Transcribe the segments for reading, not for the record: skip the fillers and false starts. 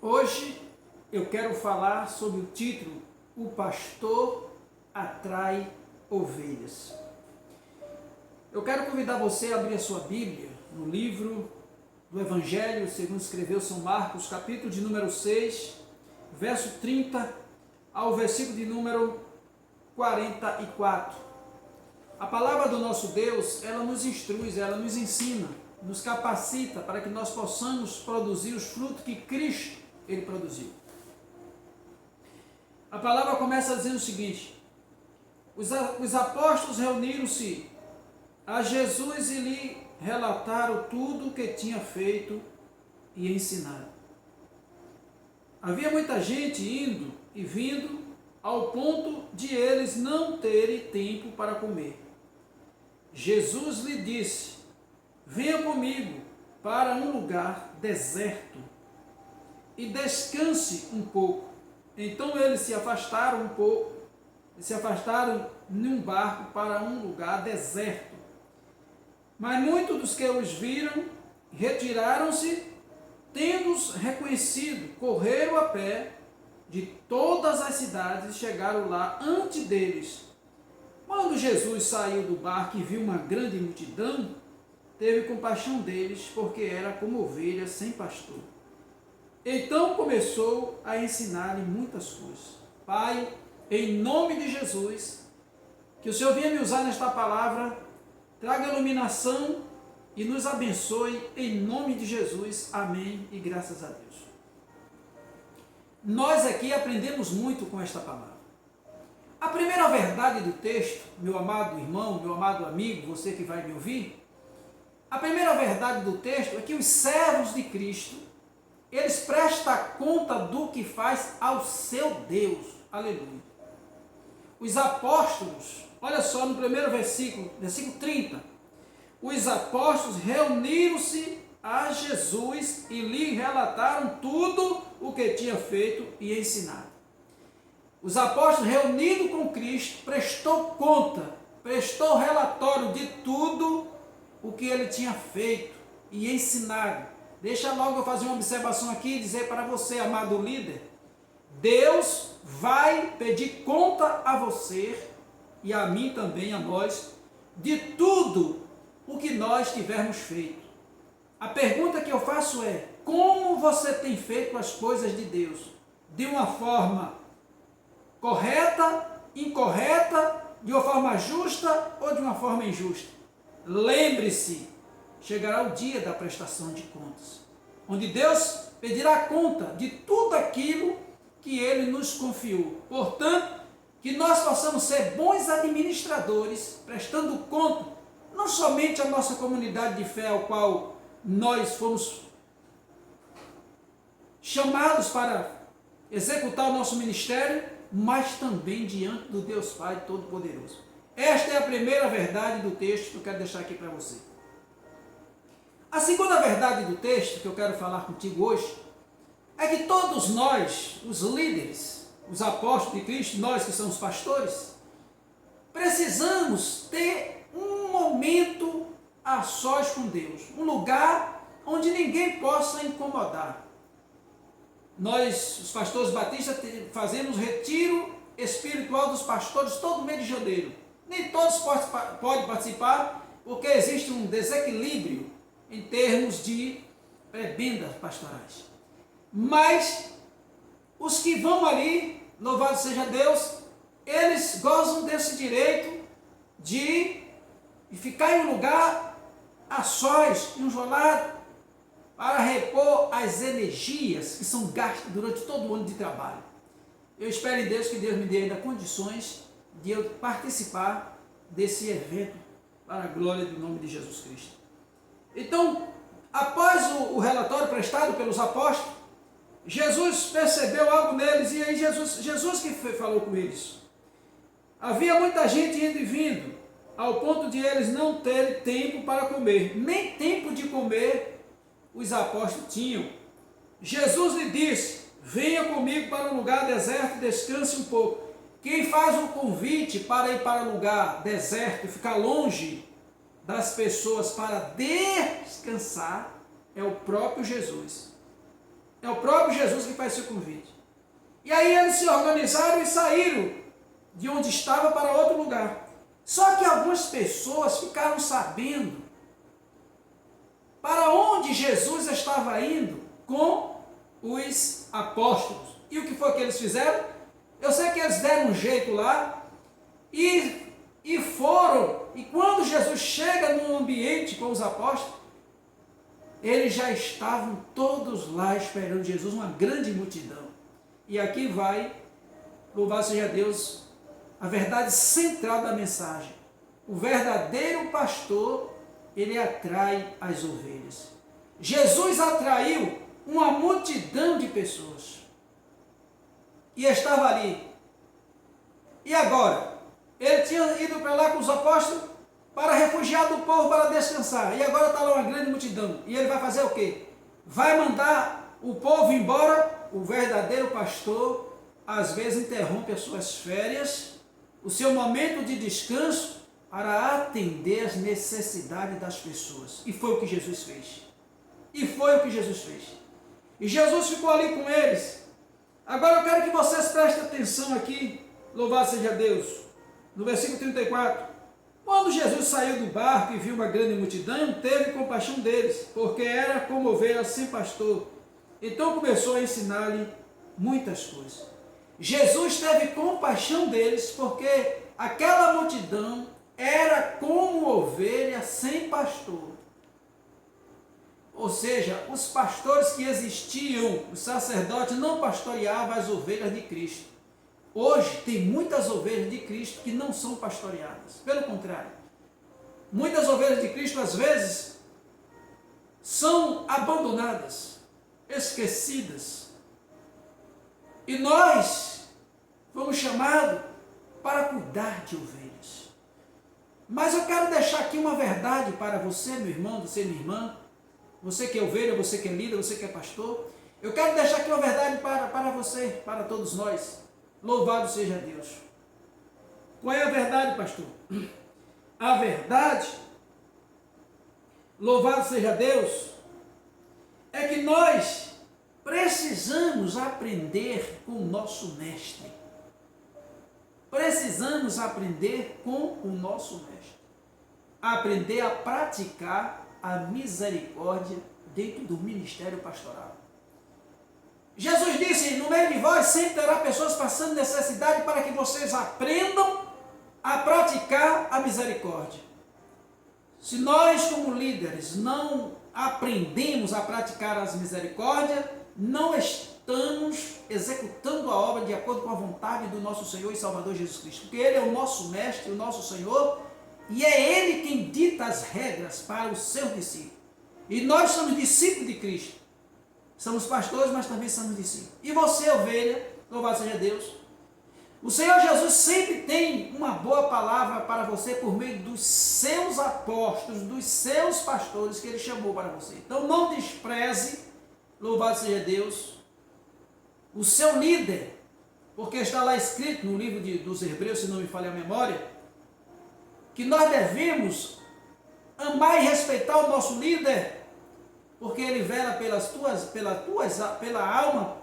Hoje eu quero falar sobre o título O Pastor Atrai Ovelhas. Eu quero convidar você a abrir a sua Bíblia no livro do Evangelho segundo escreveu São Marcos, capítulo de número 6, verso 30 ao versículo de número 44. A palavra do nosso Deus, ela nos instrui, ela nos ensina, nos capacita para que nós possamos produzir os frutos que Cristo ele produziu. A palavra começa dizendo o seguinte: os apóstolos reuniram-se a Jesus e lhe relataram tudo o que tinha feito e ensinado. Havia muita gente indo e vindo, ao ponto de eles não terem tempo para comer. Jesus lhe disse: venha comigo para um lugar deserto e descanse um pouco. Então eles se afastaram um pouco, num barco para um lugar deserto. Mas muitos dos que os viram retiraram-se, tendo-os reconhecido, correram a pé de todas as cidades e chegaram lá antes deles. Quando Jesus saiu do barco e viu uma grande multidão, teve compaixão deles, porque era como ovelhas sem pastor. Então começou a ensinar-lhe muitas coisas. Pai, em nome de Jesus, que o Senhor venha me usar nesta palavra, traga iluminação e nos abençoe em nome de Jesus. Amém e graças a Deus. Nós aqui aprendemos muito com esta palavra. A primeira verdade do texto, meu amado irmão, meu amado amigo, você que vai me ouvir, a primeira verdade do texto é que os servos de Cristo, eles prestam conta do que faz ao seu Deus. Aleluia. Os apóstolos, olha só no primeiro versículo 30, os apóstolos reuniram-se a Jesus e lhe relataram tudo o que tinha feito e ensinado. Os apóstolos reunidos com Cristo prestou conta, prestou relatório de tudo o que ele tinha feito e ensinado. Deixa logo eu fazer uma observação aqui e dizer para você, amado líder, Deus vai pedir conta a você e a mim também, a nós, de tudo o que nós tivermos feito. A pergunta que eu faço é: como você tem feito as coisas de Deus? De uma forma correta, incorreta, de uma forma justa ou de uma forma injusta? Lembre-se, chegará o dia da prestação de contas, onde Deus pedirá conta de tudo aquilo que Ele nos confiou. Portanto, que nós possamos ser bons administradores, prestando conta, não somente à nossa comunidade de fé, ao qual nós fomos chamados para executar o nosso ministério, mas também diante do Deus Pai Todo-Poderoso. Esta é a primeira verdade do texto que eu quero deixar aqui para você. A segunda verdade do texto que eu quero falar contigo hoje é que todos nós, os líderes, os apóstolos de Cristo, nós que somos pastores, precisamos ter um momento a sós com Deus, um lugar onde ninguém possa incomodar. Nós, os pastores batistas, fazemos retiro espiritual dos pastores todo mês de janeiro. Nem todos podem participar, porque existe um desequilíbrio em termos de prebendas pastorais. Mas os que vão ali, louvado seja Deus, eles gozam desse direito de ficar em um lugar a sós, isolado, para repor as energias que são gastas durante todo o ano de trabalho. Eu espero em Deus que Deus me dê ainda condições de eu participar desse evento para a glória do nome de Jesus Cristo. Então, após o relatório prestado pelos apóstolos, Jesus percebeu algo neles, e aí Jesus que falou com eles. Havia muita gente indo e vindo, ao ponto de eles não terem tempo para comer. Nem tempo de comer os apóstolos tinham. Jesus lhe disse: venha comigo para um lugar deserto e descanse um pouco. Quem faz um convite para ir para um lugar deserto e ficar longe das pessoas para descansar é o próprio Jesus. É o próprio Jesus que faz esse convite. E aí eles se organizaram e saíram de onde estava para outro lugar. Só que algumas pessoas ficaram sabendo para onde Jesus estava indo com os apóstolos. E o que foi que eles fizeram? Eu sei que eles deram um jeito lá e foram. E quando Jesus chega no ambiente com os apóstolos, eles já estavam todos lá esperando Jesus, uma grande multidão. E aqui vai, louvado seja Deus, a verdade central da mensagem. O verdadeiro pastor, ele atrai as ovelhas. Jesus atraiu uma multidão de pessoas. E estava ali. E agora? Ele tinha ido para lá com os apóstolos para refugiar do povo para descansar. E agora está lá uma grande multidão. E ele vai fazer o quê? Vai mandar o povo embora. O verdadeiro pastor, às vezes, interrompe as suas férias, o seu momento de descanso, para atender as necessidades das pessoas. E foi o que Jesus fez. E foi o que Jesus fez. E Jesus ficou ali com eles. Agora eu quero que vocês prestem atenção aqui, louvado seja Deus, no versículo 34. Quando Jesus saiu do barco e viu uma grande multidão, teve compaixão deles, porque era como ovelhas sem pastor. Então começou a ensinar-lhe muitas coisas. Jesus teve compaixão deles, porque aquela multidão era como ovelha sem pastor. Ou seja, os pastores que existiam, os sacerdotes não pastoreavam as ovelhas de Cristo. Hoje tem muitas ovelhas de Cristo que não são pastoreadas. Pelo contrário, muitas ovelhas de Cristo às vezes são abandonadas, esquecidas. E nós fomos chamados para cuidar de ovelhas. Mas eu quero deixar aqui uma verdade para você, meu irmão, você, minha irmã, você que é ovelha, você que é líder, você que é pastor. Eu quero deixar aqui uma verdade para você, para todos nós. Louvado seja Deus. Qual é a verdade, pastor? A verdade, louvado seja Deus, é que nós precisamos aprender com o nosso mestre. Precisamos aprender com o nosso mestre. Aprender a praticar a misericórdia dentro do ministério pastoral. Jesus disse, no meio de vós sempre terá pessoas passando necessidade para que vocês aprendam a praticar a misericórdia. Se nós, como líderes, não aprendemos a praticar as misericórdias, não estamos executando a obra de acordo com a vontade do nosso Senhor e Salvador Jesus Cristo. Porque Ele é o nosso mestre, o nosso Senhor, e é Ele quem dita as regras para os seus discípulos. E nós somos discípulos de Cristo. Somos pastores, mas também somos discípulos. E você, ovelha, louvado seja Deus, o Senhor Jesus sempre tem uma boa palavra para você por meio dos seus apóstolos, dos seus pastores que Ele chamou para você. Então não despreze, louvado seja Deus, o seu líder, porque está lá escrito no livro dos Hebreus, se não me falha a memória, que nós devemos amar e respeitar o nosso líder, porque ele vela pela alma,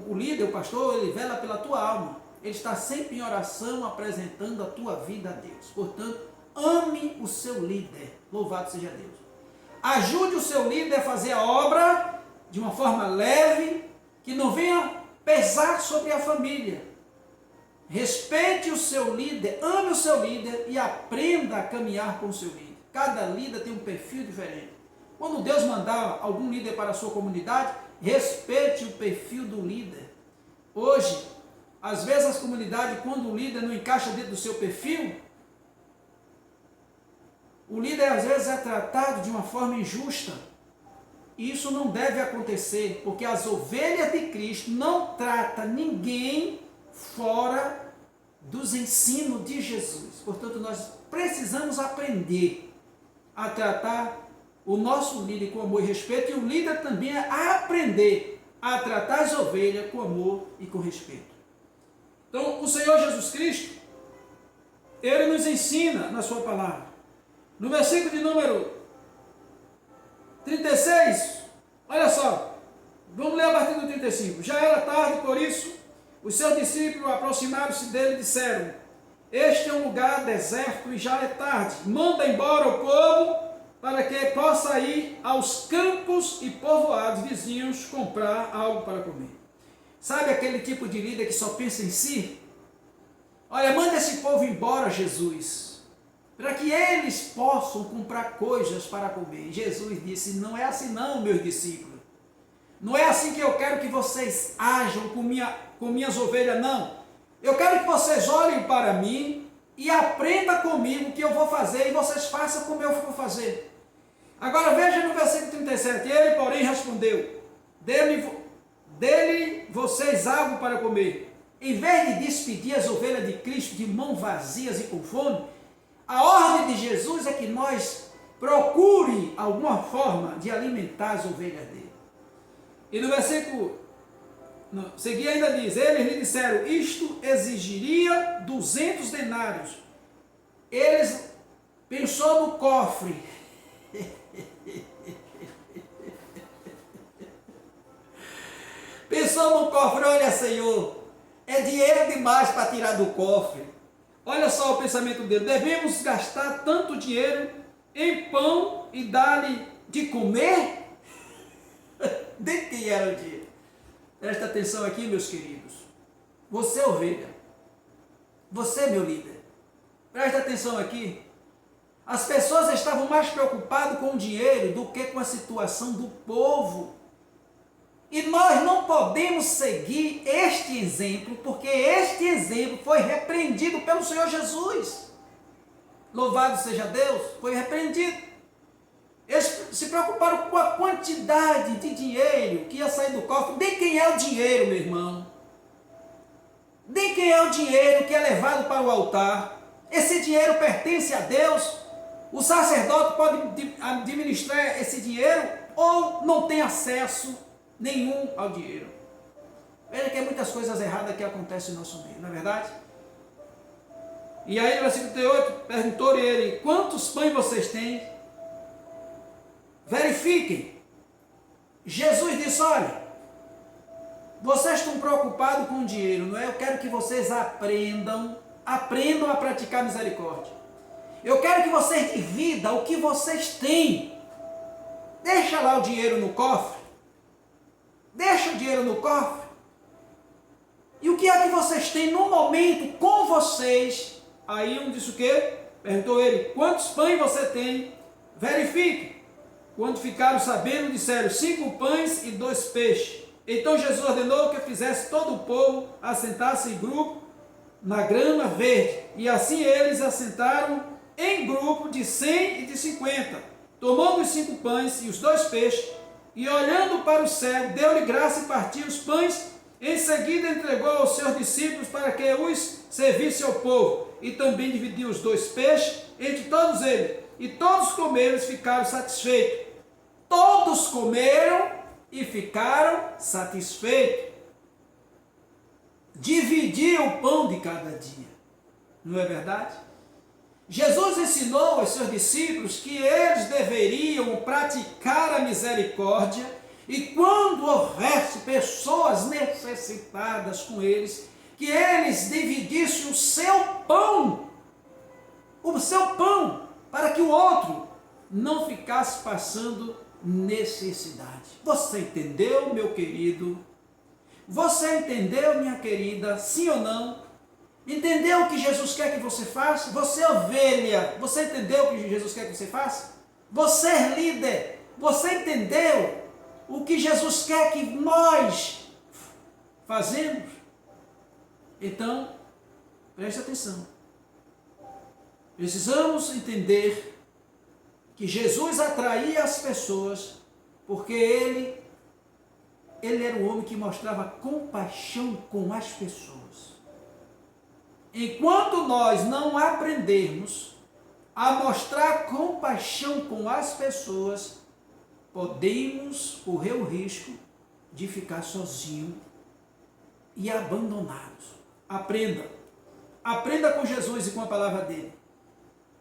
o líder, o pastor, ele vela pela tua alma. Ele está sempre em oração, apresentando a tua vida a Deus. Portanto, ame o seu líder. Louvado seja Deus. Ajude o seu líder a fazer a obra de uma forma leve, que não venha pesar sobre a família. Respeite o seu líder, ame o seu líder e aprenda a caminhar com o seu líder. Cada líder tem um perfil diferente. Quando Deus mandar algum líder para a sua comunidade, respeite o perfil do líder. Hoje, às vezes as comunidades, quando o líder não encaixa dentro do seu perfil, o líder às vezes é tratado de uma forma injusta. E isso não deve acontecer, porque as ovelhas de Cristo não tratam ninguém fora dos ensinos de Jesus. Portanto, nós precisamos aprender a tratar o nosso líder com amor e respeito, e o líder também a aprender a tratar as ovelhas com amor e com respeito. Então, o Senhor Jesus Cristo, Ele nos ensina na sua palavra. No versículo de número 36, olha só, Vamos ler a partir do 35. Já era tarde, por isso, os seus discípulos aproximaram-se dele e disseram: este é um lugar deserto e já é tarde. Manda embora o povo para que possa ir aos campos e povoados vizinhos comprar algo para comer. Sabe aquele tipo de líder que só pensa em si? Olha, manda esse povo embora, Jesus, para que eles possam comprar coisas para comer. E Jesus disse: não é assim não, meus discípulos. Não é assim que eu quero que vocês ajam com minhas ovelhas, não. Eu quero que vocês olhem para mim e aprendam comigo o que eu vou fazer e vocês façam como eu vou fazer. Agora veja no versículo 37. Ele, porém, respondeu: dê-lhe vocês algo para comer. Em vez de despedir as ovelhas de Cristo de mãos vazias e com fome, a ordem de Jesus é que nós procure alguma forma de alimentar as ovelhas dele. E no versículo seguinte ainda diz: eles lhe disseram, isto exigiria 200 denários. Eles pensou no cofre. Pensou no cofre: olha, Senhor, é dinheiro demais para tirar do cofre. Olha só o pensamento dele: devemos gastar tanto dinheiro em pão e dar-lhe de comer? De quem era o dinheiro? Presta atenção aqui, meus queridos. Você, ovelha, você, meu líder, presta atenção aqui. As pessoas estavam mais preocupadas com o dinheiro do que com a situação do povo. E nós não podemos seguir este exemplo, porque este exemplo foi repreendido pelo Senhor Jesus. Louvado seja Deus, foi repreendido. Eles se preocuparam com a quantidade de dinheiro que ia sair do cofre. De quem é o dinheiro, meu irmão? De quem é o dinheiro que é levado para o altar? Esse dinheiro pertence a Deus? O sacerdote pode administrar esse dinheiro ou não tem acesso nenhum ao dinheiro? Veja que muitas coisas erradas que acontecem no nosso meio, não é verdade? E aí no versículo 38, perguntou-lhe ele: quantos pães vocês têm? Verifiquem. Jesus disse: olha, vocês estão preocupados com o dinheiro, não é? Eu quero que vocês aprendam a praticar misericórdia. Eu quero que vocês dividam o que vocês têm. Deixa lá o dinheiro no cofre. Deixa o dinheiro no cofre. E o que é que vocês têm no momento com vocês? Aí um disse o quê? Perguntou ele: quantos pães você tem? Verifique. Quando ficaram sabendo, disseram: 5 pães e 2 peixes. Então Jesus ordenou que fizesse todo o povo assentar-se em grupo na grama verde. E assim eles assentaram em grupo de 100 e de 50. Tomando os 5 pães e os 2 peixes, e olhando para o céu, deu-lhe graça e partiu os pães. Em seguida entregou aos seus discípulos para que os servisse ao povo. E também dividiu os 2 peixes entre todos eles. E todos comeram e ficaram satisfeitos. Todos comeram e ficaram satisfeitos. Dividir o pão de cada dia. Não é verdade? Jesus ensinou aos seus discípulos que eles deveriam praticar a misericórdia e quando houvesse pessoas necessitadas com eles, que eles dividissem o seu pão, para que o outro não ficasse passando necessidade. Você entendeu, meu querido? Você entendeu, minha querida? Sim ou não? Entendeu o que Jesus quer que você faça? Você é ovelha, você entendeu o que Jesus quer que você faça? Você é líder, você entendeu o que Jesus quer que nós fazemos? Então, preste atenção. Precisamos entender que Jesus atraía as pessoas porque ele era um homem que mostrava compaixão com as pessoas. Enquanto nós não aprendermos a mostrar compaixão com as pessoas, podemos correr o risco de ficar sozinho e abandonados. Aprenda. Aprenda com Jesus e com a palavra dele.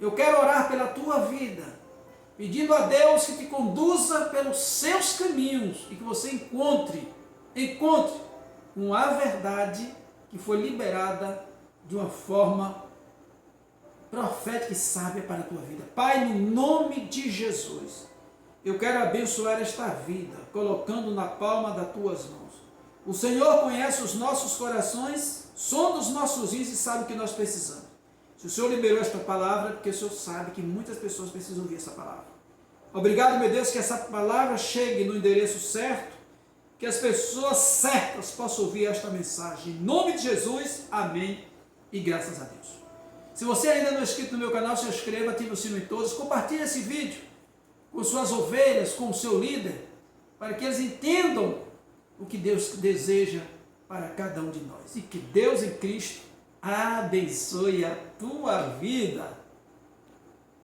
Eu quero orar pela tua vida. pedindo a Deus que te conduza pelos seus caminhos e que você encontre com a verdade que foi liberada de uma forma profética e sábia para a tua vida. Pai, no nome de Jesus, eu quero abençoar esta vida, colocando na palma das tuas mãos. O Senhor conhece os nossos corações, sonda os nossos rins e sabe o que nós precisamos. Se o Senhor liberou esta palavra, é porque o Senhor sabe que muitas pessoas precisam ouvir essa palavra. Obrigado, meu Deus, que essa palavra chegue no endereço certo, que as pessoas certas possam ouvir esta mensagem. Em nome de Jesus, amém e graças a Deus. Se você ainda não é inscrito no meu canal, se inscreva, ative o sino em todos, compartilhe esse vídeo com suas ovelhas, com o seu líder, para que eles entendam o que Deus deseja para cada um de nós. E que Deus em Cristo abençoe a tua vida.